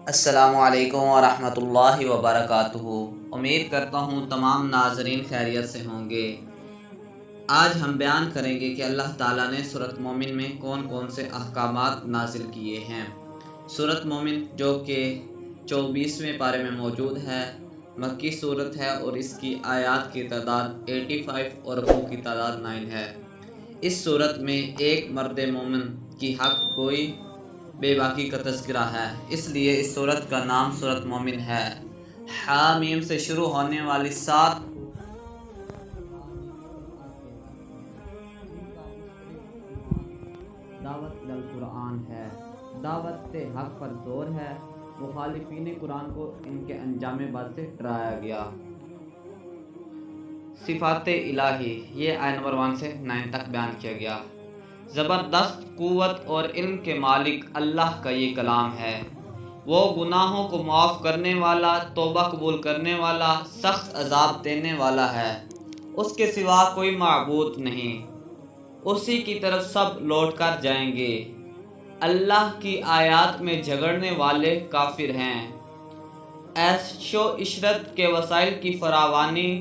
السلام علیکم ورحمۃ اللہ وبرکاتہ۔ امید کرتا ہوں تمام ناظرین خیریت سے ہوں گے۔ آج ہم بیان کریں گے کہ اللہ تعالیٰ نے سورۃ مومن میں کون کون سے احکامات نازل کیے ہیں۔ سورۃ مومن جو کہ 24ویں پارے میں موجود ہے، مکی صورت ہے اور اس کی آیات کی تعداد 85 اور رکوع کی تعداد 9 ہے۔ اس صورت میں ایک مرد مومن کی حق گوئی بے باکی کا تذکرہ ہے، اس لیے اس سورت کا نام سورۃ مومن ہے۔ حامیم سے شروع ہونے والی 7 دعوت قرآن ہے، دعوت حق پر زور ہے۔ مخالفین قرآن کو ان کے انجام بد سے ڈرایا گیا۔ صفات الہی، یہ آیت نمبر 1 سے 9 تک بیان کیا گیا۔ زبردست قوت اور علم کے مالک اللہ کا یہ کلام ہے۔ وہ گناہوں کو معاف کرنے والا، توبہ قبول کرنے والا، سخت عذاب دینے والا ہے۔ اس کے سوا کوئی معبود نہیں، اسی کی طرف سب لوٹ کر جائیں گے۔ اللہ کی آیات میں جھگڑنے والے کافر ہیں۔ عیش و عشرت کے وسائل کی فراوانی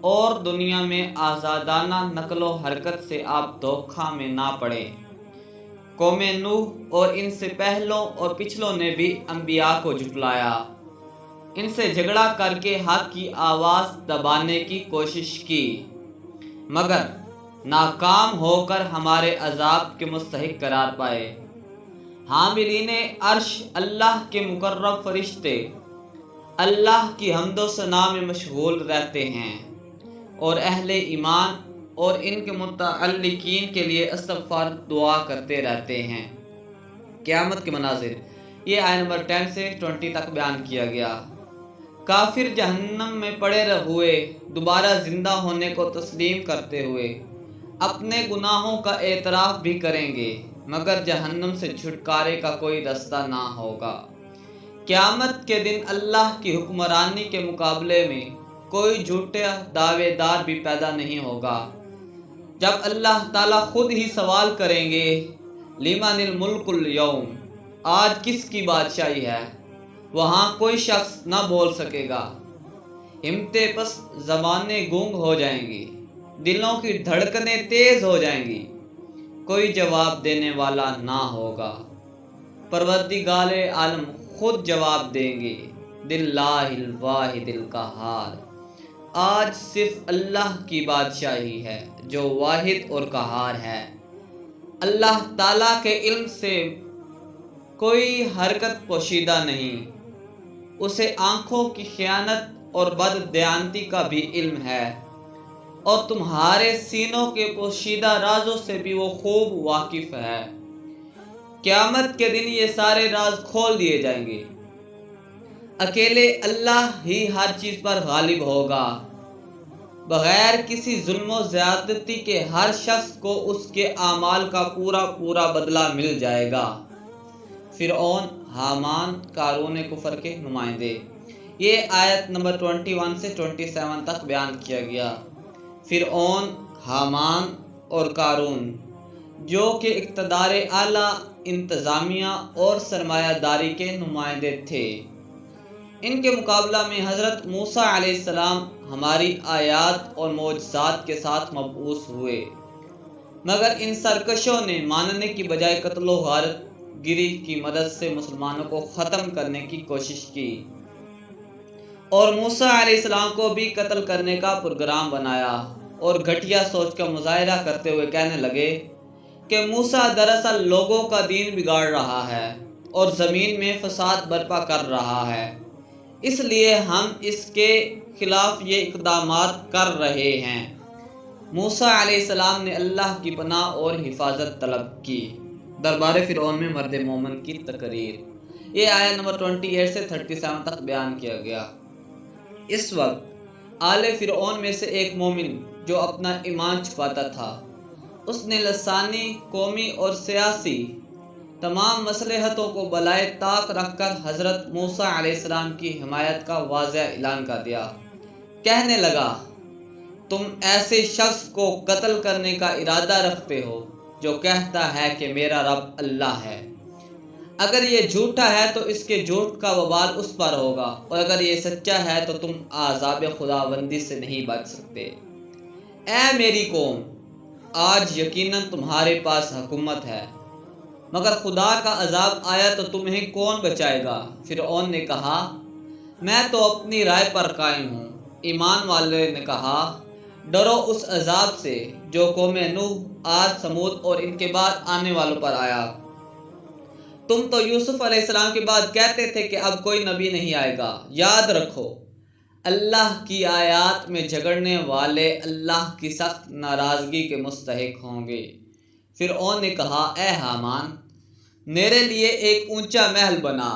اور دنیا میں آزادانہ نقل و حرکت سے آپ دھوکہ میں نہ پڑیں۔ قوم نوح اور ان سے پہلوں اور پچھلوں نے بھی انبیاء کو جھٹلایا، ان سے جھگڑا کر کے حق کی آواز دبانے کی کوشش کی، مگر ناکام ہو کر ہمارے عذاب کے مستحق قرار پائے۔ حاملین عرش اللہ کے مقرب فرشتے اللہ کی حمد و ثنا میں مشغول رہتے ہیں، اور اہل ایمان اور ان کے متعلقین کے لیے استغفار دعا کرتے رہتے ہیں۔ قیامت کے مناظر، یہ آیت نمبر 10 سے 20 تک بیان کیا گیا۔ کافر جہنم میں پڑے ہوئے دوبارہ زندہ ہونے کو تسلیم کرتے ہوئے اپنے گناہوں کا اعتراف بھی کریں گے، مگر جہنم سے چھٹکارے کا کوئی رستہ نہ ہوگا۔ قیامت کے دن اللہ کی حکمرانی کے مقابلے میں کوئی جھوٹا دعوے دار بھی پیدا نہیں ہوگا۔ جب اللہ تعالیٰ خود ہی سوال کریں گے، لمن الملک اليوم، آج کس کی بادشاہی ہے، وہاں کوئی شخص نہ بول سکے گا۔ ہمتیں پست زبانیں گونگ ہو جائیں گی، دلوں کی دھڑکنیں تیز ہو جائیں گی، کوئی جواب دینے والا نہ ہوگا۔ پروردگار عالم خود جواب دیں گے، للہ الواحد القہار، آج صرف اللہ کی بادشاہی ہے جو واحد اور قہار ہے۔ اللہ تعالیٰ کے علم سے کوئی حرکت پوشیدہ نہیں، اسے آنکھوں کی خیانت اور بددیانتی کا بھی علم ہے، اور تمہارے سینوں کے پوشیدہ رازوں سے بھی وہ خوب واقف ہے۔ قیامت کے دن یہ سارے راز کھول دیے جائیں گے۔ اکیلے اللہ ہی ہر چیز پر غالب ہوگا۔ بغیر کسی ظلم و زیادتی کے ہر شخص کو اس کے اعمال کا پورا بدلہ مل جائے گا۔ فرعون، حامان، قارون کفر کے نمائندے، یہ آیت نمبر 21 سے 27 تک بیان کیا گیا۔ فرعون، حامان اور قارون جو کہ اقتدار اعلیٰ، انتظامیہ اور سرمایہ داری کے نمائندے تھے، ان کے مقابلہ میں حضرت موسیٰ علیہ السلام ہماری آیات اور معجزات کے ساتھ مبعوث ہوئے، مگر ان سرکشوں نے ماننے کی بجائے قتل و غارت گری کی مدد سے مسلمانوں کو ختم کرنے کی کوشش کی، اور موسیٰ علیہ السلام کو بھی قتل کرنے کا پروگرام بنایا، اور گھٹیا سوچ کا مظاہرہ کرتے ہوئے کہنے لگے کہ موسیٰ دراصل لوگوں کا دین بگاڑ رہا ہے اور زمین میں فساد برپا کر رہا ہے، اس لیے ہم اس کے خلاف یہ اقدامات کر رہے ہیں۔ موسیٰ علیہ السلام نے اللہ کی پناہ اور حفاظت طلب کی۔ دربار فرعون میں مرد مومن کی تقریر، یہ آیت نمبر 28 سے 37 تک بیان کیا گیا۔ اس وقت آل فرعون میں سے ایک مومن جو اپنا ایمان چھپاتا تھا، اس نے لسانی، قومی اور سیاسی تمام مصلحتوں کو بالائے طاق رکھ کر حضرت موسیٰ علیہ السلام کی حمایت کا واضح اعلان کر دیا۔ کہنے لگا، تم ایسے شخص کو قتل کرنے کا ارادہ رکھتے ہو جو کہتا ہے کہ میرا رب اللہ ہے۔ اگر یہ جھوٹا ہے تو اس کے جھوٹ کا وبال اس پر ہوگا، اور اگر یہ سچا ہے تو تم عذاب خداوندی سے نہیں بچ سکتے۔ اے میری قوم، آج یقیناً تمہارے پاس حکومت ہے، مگر خدا کا عذاب آیا تو تمہیں کون بچائے گا؟ فرعون نے کہا، میں تو اپنی رائے پر قائم ہوں۔ ایمان والے نے کہا، ڈرو اس عذاب سے جو قوم نوح، عاد، ثمود اور ان کے بعد آنے والوں پر آیا۔ تم تو یوسف علیہ السلام کے بعد کہتے تھے کہ اب کوئی نبی نہیں آئے گا۔ یاد رکھو، اللہ کی آیات میں جھگڑنے والے اللہ کی سخت ناراضگی کے مستحق ہوں گے۔ فرعون نے کہا، اے حامان، میرے لیے ایک اونچا محل بنا،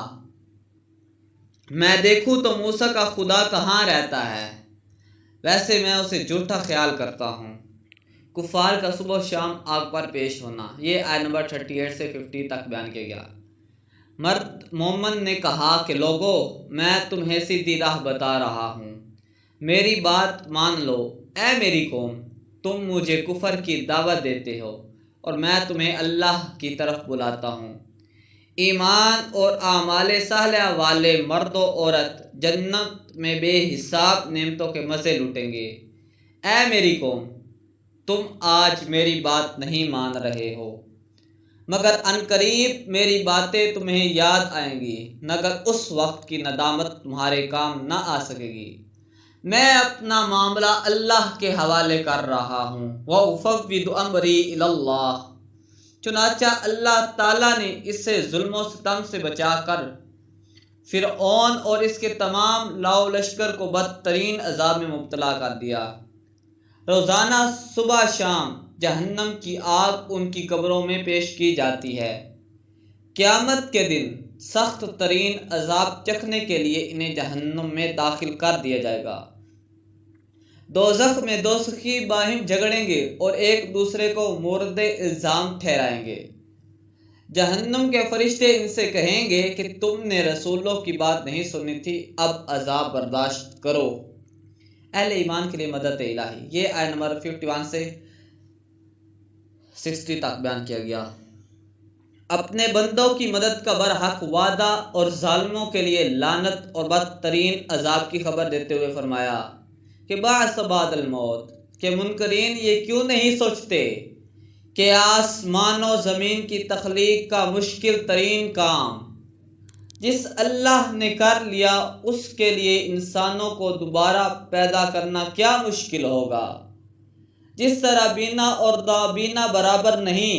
میں دیکھوں تو موسیٰ کا خدا کہاں رہتا ہے، ویسے میں اسے جھوٹا خیال کرتا ہوں۔ کفار کا صبح و شام آگ پر پیش ہونا، یہ آیت نمبر 38 سے 50 تک بیان کیا گیا۔ مرد مومن نے کہا کہ لوگو، میں تمہیں سیدھی راہ بتا رہا ہوں، میری بات مان لو۔ اے میری قوم، تم مجھے کفر کی دعوت دیتے ہو اور میں تمہیں اللہ کی طرف بلاتا ہوں۔ ایمان اور اعمال صالحہ والے مرد و عورت جنت میں بے حساب نعمتوں کے مزے لوٹیں گے۔ اے میری قوم، تم آج میری بات نہیں مان رہے ہو، مگر عنقریب میری باتیں تمہیں یاد آئیں گی، مگر اس وقت کی ندامت تمہارے کام نہ آ سکے گی۔ میں اپنا معاملہ اللہ کے حوالے کر رہا ہوں، وَأُفَوِّضُ أَمْرِي إِلَى اللَّهِ۔ چنانچہ اللہ تعالیٰ نے اسے ظلم و ستم سے بچا کر فرعون اور اس کے تمام لاؤ لشکر کو بدترین عذاب میں مبتلا کر دیا۔ روزانہ صبح شام جہنم کی آگ ان کی قبروں میں پیش کی جاتی ہے۔ قیامت کے دن سخت ترین عذاب چکھنے کے لیے انہیں جہنم میں داخل کر دیا جائے گا۔ دوزخ میں دوزخی باہم جھگڑیں گے اور ایک دوسرے کو مورد الزام ٹھہرائیں گے۔ جہنم کے فرشتے ان سے کہیں گے کہ تم نے رسولوں کی بات نہیں سنی تھی، اب عذاب برداشت کرو۔ اہل ایمان کے لیے مدد الہی، یہ آیت نمبر 51 سے 60 تک بیان کیا گیا۔ اپنے بندوں کی مدد کا برحق وعدہ اور ظالموں کے لیے لعنت اور بدترین عذاب کی خبر دیتے ہوئے فرمایا کہ بعث بعد الموت، کہ منکرین یہ کیوں نہیں سوچتے کہ آسمان و زمین کی تخلیق کا مشکل ترین کام جس اللہ نے کر لیا، اس کے لیے انسانوں کو دوبارہ پیدا کرنا کیا مشکل ہوگا۔ جس طرح بینا اور نابینا برابر نہیں،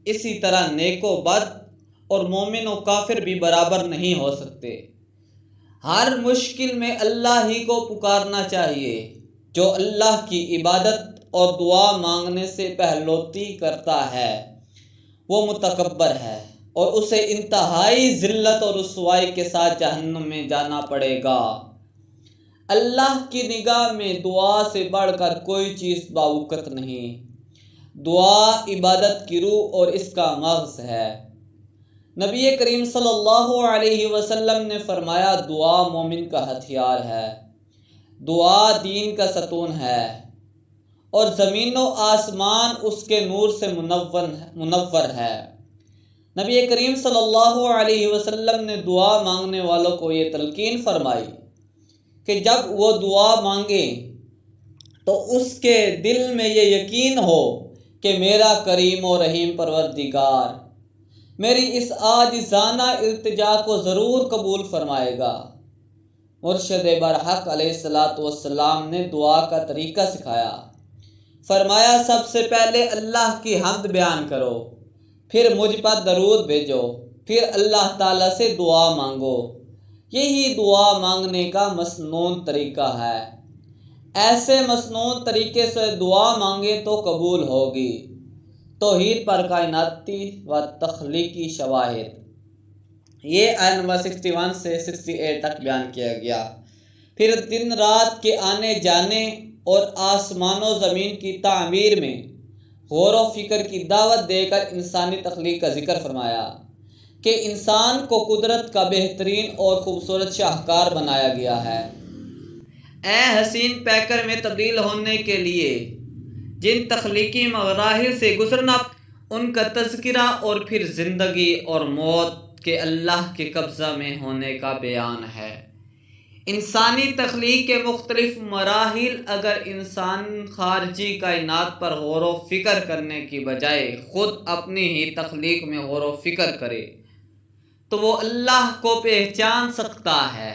اسی طرح نیک و بد اور مومن و کافر بھی برابر نہیں ہو سکتے۔ ہر مشکل میں اللہ ہی کو پکارنا چاہیے۔ جو اللہ کی عبادت اور دعا مانگنے سے پہلوتی کرتا ہے وہ متکبر ہے، اور اسے انتہائی ذلت اور رسوائی کے ساتھ جہنم میں جانا پڑے گا۔ اللہ کی نگاہ میں دعا سے بڑھ کر کوئی چیز باوقت نہیں۔ دعا عبادت کی روح اور اس کا مغز ہے۔ نبی کریم صلی اللہ علیہ وسلم نے فرمایا، دعا مومن کا ہتھیار ہے، دعا دین کا ستون ہے، اور زمین و آسمان اس کے نور سے منور ہے۔ نبی کریم صلی اللہ علیہ وسلم نے دعا مانگنے والوں کو یہ تلقین فرمائی کہ جب وہ دعا مانگیں تو اس کے دل میں یہ یقین ہو کہ میرا کریم و رحیم پروردگار میری اس عاجزانہ التجا کو ضرور قبول فرمائے گا۔ مرشد برحق علیہ السلام نے دعا کا طریقہ سکھایا۔ فرمایا، سب سے پہلے اللہ کی حمد بیان کرو، پھر مجھ پر درود بھیجو، پھر اللہ تعالیٰ سے دعا مانگو۔ یہی دعا مانگنے کا مسنون طریقہ ہے۔ ایسے مسنون طریقے سے دعا مانگے تو قبول ہوگی۔ توحید پر کائناتی و تخلیقی شواہد، یہ آیت نمبر 61 سے 68 تک بیان کیا گیا۔ پھر دن رات کے آنے جانے اور آسمان و زمین کی تعمیر میں غور و فکر کی دعوت دے کر انسانی تخلیق کا ذکر فرمایا کہ انسان کو قدرت کا بہترین اور خوبصورت شاہکار بنایا گیا ہے۔ اے حسین پیکر میں تبدیل ہونے کے لیے جن تخلیقی مراحل سے گزرنا، ان کا تذکرہ اور پھر زندگی اور موت کے اللہ کے قبضہ میں ہونے کا بیان ہے۔ انسانی تخلیق کے مختلف مراحل اگر انسان خارجی کائنات پر غور و فکر کرنے کی بجائے خود اپنی ہی تخلیق میں غور و فکر کرے تو وہ اللہ کو پہچان سکتا ہے۔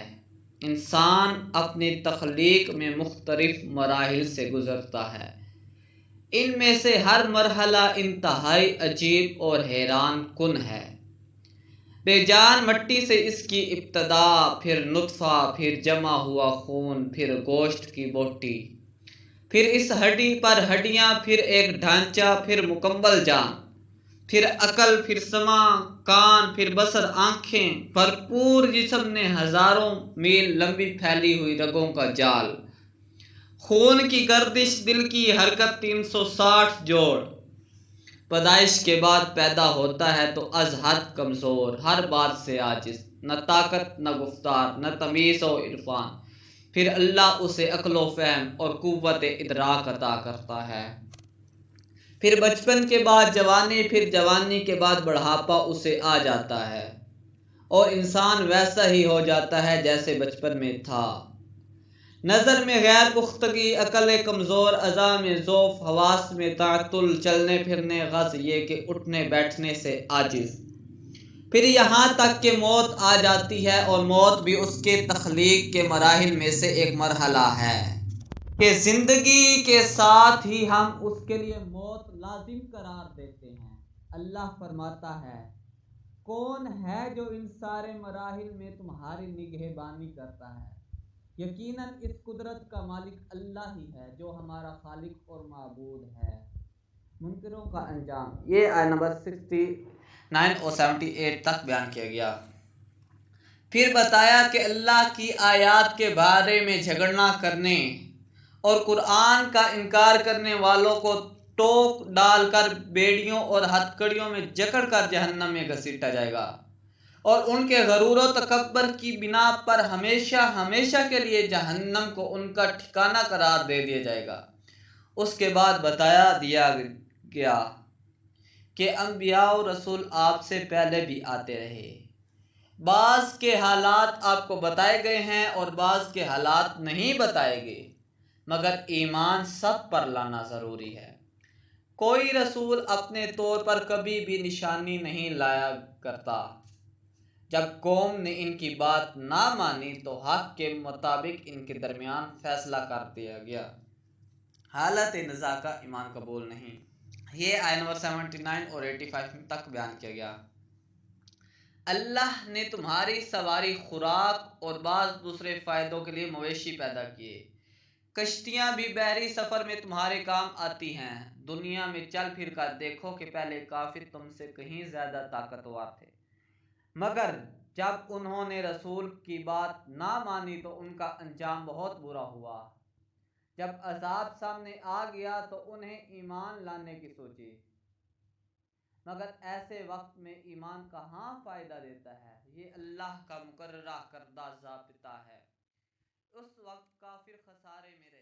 انسان اپنی تخلیق میں مختلف مراحل سے گزرتا ہے، ان میں سے ہر مرحلہ انتہائی عجیب اور حیران کن ہے۔ بے جان مٹی سے اس کی ابتدا، پھر نطفہ، پھر جمع ہوا خون، پھر گوشت کی بوٹی، پھر اس ہڈی پر ہڈیاں، پھر ایک ڈھانچہ، پھر مکمل جان، پھر عقل، پھر سمع کان، پھر بصر آنکھیں، بھرپور جسم نے ہزاروں میل لمبی پھیلی ہوئی رگوں کا جال، خون کی گردش، دل کی حرکت 360 جوڑ۔ پیدائش کے بعد پیدا ہوتا ہے تو از حد کمزور، ہر بات سے عاجز، نہ طاقت نہ گفتار نہ تمیز و عرفان، پھر اللہ اسے عقل و فہم اور قوت ادراک عطا کرتا ہے۔ پھر بچپن کے بعد جوانی، پھر جوانی کے بعد بڑھاپا اسے آ جاتا ہے اور انسان ویسا ہی ہو جاتا ہے جیسے بچپن میں تھا۔ نظر میں غیر پختگی، عقل کمزور، اعضاء میں ضعف، حواس میں تعطل، چلنے پھرنے غض، یہ کہ اٹھنے بیٹھنے سے عاجز، پھر یہاں تک کہ موت آ جاتی ہے، اور موت بھی اس کے تخلیق کے مراحل میں سے ایک مرحلہ ہے کہ زندگی کے ساتھ ہی ہم اس کے لیے موت لازم قرار دیتے ہیں۔ اللہ فرماتا ہے، کون ہے جو ان سارے مراحل میں تمہاری نگہبانی کرتا ہے؟ یقیناً اس قدرت کا مالک اللہ ہی ہے جو ہمارا خالق اور معبود ہے۔ منکروں کا انجام، یہ آیت نمبر 69 اور 78 تک بیان کیا گیا۔ پھر بتایا کہ اللہ کی آیات کے بارے میں جھگڑنا کرنے اور قرآن کا انکار کرنے والوں کو ٹوک ڈال کر بیڑیوں اور ہتھکڑیوں میں جکڑ کر جہنم میں گھسیٹا جائے گا، اور ان کے غرور و تکبر کی بنا پر ہمیشہ ہمیشہ کے لیے جہنم کو ان کا ٹھکانہ قرار دے دیا جائے گا۔ اس کے بعد بتایا دیا گیا کہ انبیاء و رسول آپ سے پہلے بھی آتے رہے، بعض کے حالات آپ کو بتائے گئے ہیں اور بعض کے حالات نہیں بتائے گئے، مگر ایمان سب پر لانا ضروری ہے۔ کوئی رسول اپنے طور پر کبھی بھی نشانی نہیں لایا کرتا۔ جب قوم نے ان کی بات نہ مانی تو حق کے مطابق ان کے درمیان فیصلہ کر دیا گیا۔ حالت نزاع کا ایمان قبول نہیں، یہ آیت نمبر 79 اور 85 تک بیان کیا گیا۔ اللہ نے تمہاری سواری، خوراک اور بعض دوسرے فائدوں کے لیے مویشی پیدا کیے۔ کشتیاں بھی بحری سفر میں تمہارے کام آتی ہیں۔ دنیا میں چل پھر کر دیکھو کہ پہلے کافر تم سے کہیں زیادہ طاقتور تھے، مگر جب انہوں نے رسول کی بات نہ مانی تو ان کا انجام بہت برا ہوا۔ جب عذاب سامنے آ گیا تو انہیں ایمان لانے کی سوچی، مگر ایسے وقت میں ایمان کہاں فائدہ دیتا ہے، یہ اللہ کا مقررہ کردہ ضابطہ ہے۔ اس وقت کافر خسارے میں رہے۔